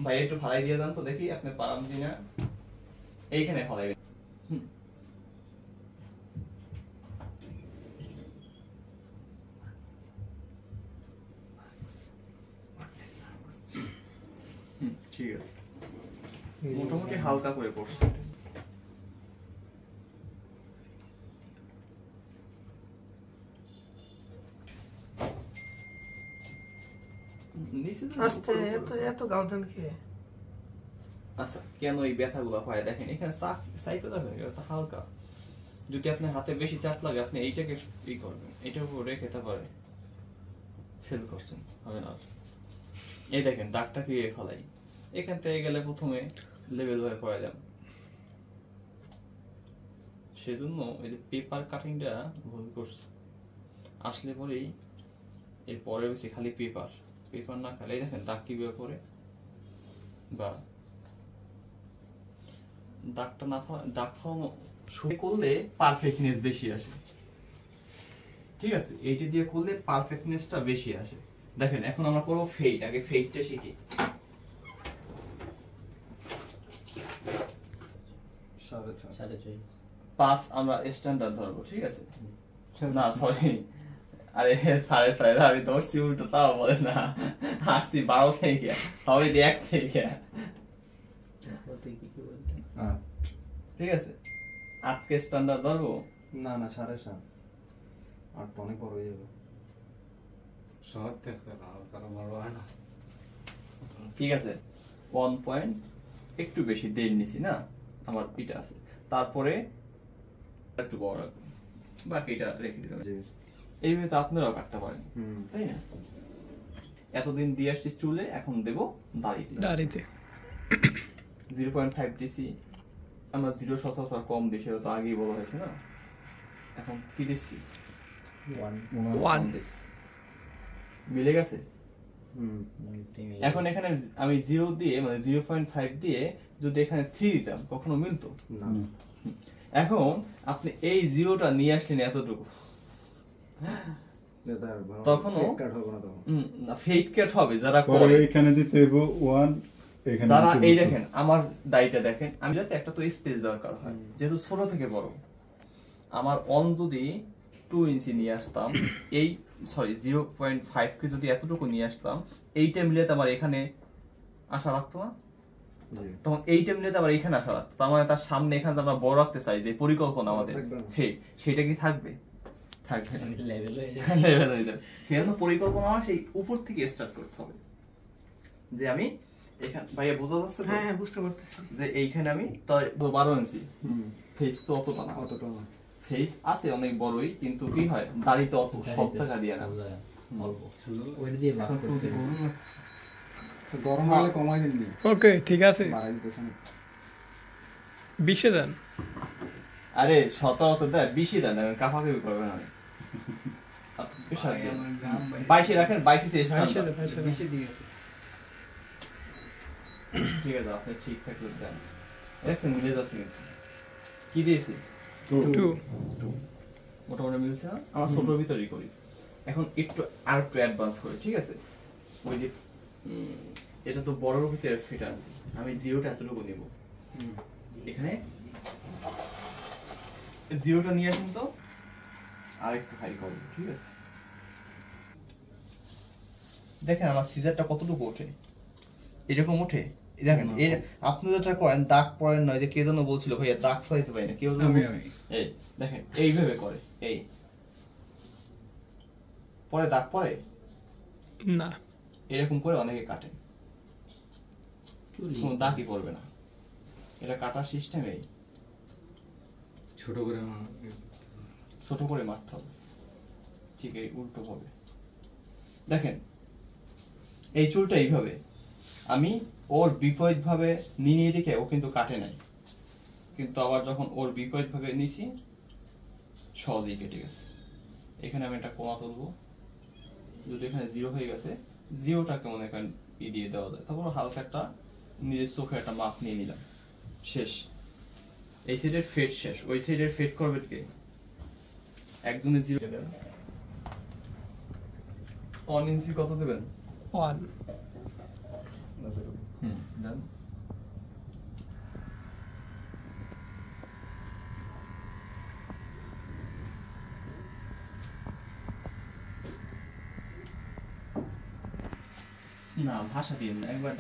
ভাই একটু ফালাই দিয়ে দেন তো দেখি আপনি পারাম কিনা। এইখানে ফালাইবেন। ঠিক আছে, মোটামুটি হালকা করে পড়ছে। আস্তে এত গাউদান খেয়ে আচ্ছা, কেন এই ব্যথাগুলো হয় দেখেন এখানে সাইকেল হালকা। যদি আপনার হাতে বেশি চাপ লাগে আপনি এইটাকে ই করবেন, এটার উপর রেখে তারপরে ফেল করছেন, হবে না। এই দেখেন দাগটা কি ফেলাই, এখান থেকে গেলে প্রথমে লেভেল হয়ে পড়ে যান। সেজন্য এই যে পেপার কাটিংটা ভুল করছে, আসলে পরেই এর পরে বেশি খালি পেপার না খালি দেখেন দাগ কিভাবে পড়ে। বা দাগটা না দাগ খাওয়ানো শুরু করলে পারফেক্টনেস বেশি আসে। ঠিক আছে, এইটি দিয়ে করলে পারফেক্টনেসটা বেশি আসে। দেখেন এখন আমরা করবো ফেড, আগে ফেডটা শিখি। 5 আমরা স্ট্যান্ডার্ড ধরবো, ঠিক আছে? না সরি, আরে 6.5 আমি ধরছি উল্টো, তাও বলে না, আসছি 12 থেকে, হবে 1 থেকে। ঠিক আছে, 8 কে স্ট্যান্ডার্ড ধরবো। না 7.5, 8 তো অনেক বড় হয়ে যাবে। শহর থেকে কারো বড় হয় না। ঠিক আছে, 1 পয়েন্ট একটু বেশি দেন নিছি না, আমার পিটা আছে, তারপরে একটু বড় রাখবো, বাকিটা রেখে দিলাম। এইভাবে তো আপনারাও কাটতে পারেন, তাই না? এতদিন দিয়ে আসছি চুলে, এখন দেব দাড়িতে। 0.5 দিছি আমরা, 0 সচরাচর কম দিছি, তো আগেই বলা হয়েছে না। এখন কি দিচ্ছি? 1 দিচ্ছি, মিলে গেছে। এখন এখানে আমি 0 দিয়ে মানে 0.5 দিয়ে যদি এখানে 3 দিতাম কখনো মিলতো না। এখন আপনি এই 0টা নিয়ে আসলেন এতটুকু, তখনও ফেড কাট হবে। যারা করে এখানে দিতে হবে 1, এখানে যারা এই দেখেন আমার দাড়িটা দেখেন, আমি যাতে একটা তো স্পেস দরকার হয়, যেহেতু ছোট থেকে বড়। আমার অন যদি 2 ইঞ্চি নিয়ে আসতাম, এই সরি 0.5 কে যদি এতটুকু নিয়ে আসতাম, এইটা মিলে তো আমার এখানে আসা লাগতো না, তখন এইটা মিলে তো আবার এখানে আসা লাগতো। তার মানে তার সামনে এখানে আমরা বড় রাখতে চাই, যে পরিকল্পনা আমাদের সেটা কি থাকবে? থাকবে না, লেভেল হয়ে যাবে। সেজন্য পরিকল্পনা আমার সেই উপর থেকে স্টার্ট করতে হবে। যে আমি এখানে, ভাইয়া বোঝা যাচ্ছে? হ্যাঁ বুঝতে পারতেছি। যে এইখানে আমি 12 ইঞ্চি, ফেস তো অতটা না, ফেস আছে অনেক বড়ই, কিন্তু কি হয় দাড়ি তো অত সব জায়গা দিয়ে না, গরম হলে কমাই দিন। ওকে ঠিক আছে, 20 দেন। আরে 17 তো দেন, 20 দেন, কাফাকাফি করবেন না। 22 রাখেন, 22 দিয়েছে। ঠিক আছে, আপনি ঠিকঠাক দেন। দেখছেন মিলে যাচ্ছে, কি দিয়েছি? 2 মোটামুটি মিলছে না? আমরা ছোটোর ভিতরেই করি। এখন আর একটু অ্যাডভান্স করি, ঠিক আছে? ওই যে এটা তো বড়র ভিতরে ফিট আছে, আমি 0টা এতটুকু নেব, এখানে 0টা নিয়ে আসুন তো, আর একটু হাই করবো, ঠিক আছে? দেখেন আমার সিজারটা কতটুকু ওঠে, এরকম ওঠে। দেখেন আপনি যেটা করেন দাগ পড়েন নয়, যে কে যেন বলছিল ভাইয়া দাগ ফেলাইতে পারি না, কেউ এই দেখেন এইভাবে করে, এই পরে দাগ পড়ে না, এরকম করে অনেকে কাটে, কোনো দাগই পড়বে না। এটা কাটার সিস্টেম এই ছোট করে মারতে হবে, ঠিক এই উল্টো ভাবে। দেখেন এই চুলটা এইভাবে আমি ওর বিপরীত ভাবে নিয়ে দেখে ও কিন্তু কাটে নাই, কিন্তু আবার যখন ওর বিপরীত ভাবে নিছি সহজেই কেটে গেছে। এখানে আমি একটা কোণা তুলবো, যদি এখানে 0 হয়ে গেছে, 0টাকে মনে করেন দিয়ে দেওয়া যায়, তারপর হালকা একটা নিজের চোখে একটা মাপ নিয়ে নিলাম, শেষ। এই সাইডের ফেড শেষ, ওই সাইডের ফেড করবে কে? একজনের 0 দেবেন। 1 ইঞ্চি কত দেবেন? 1 না ভাষা দিয়ে না, একবার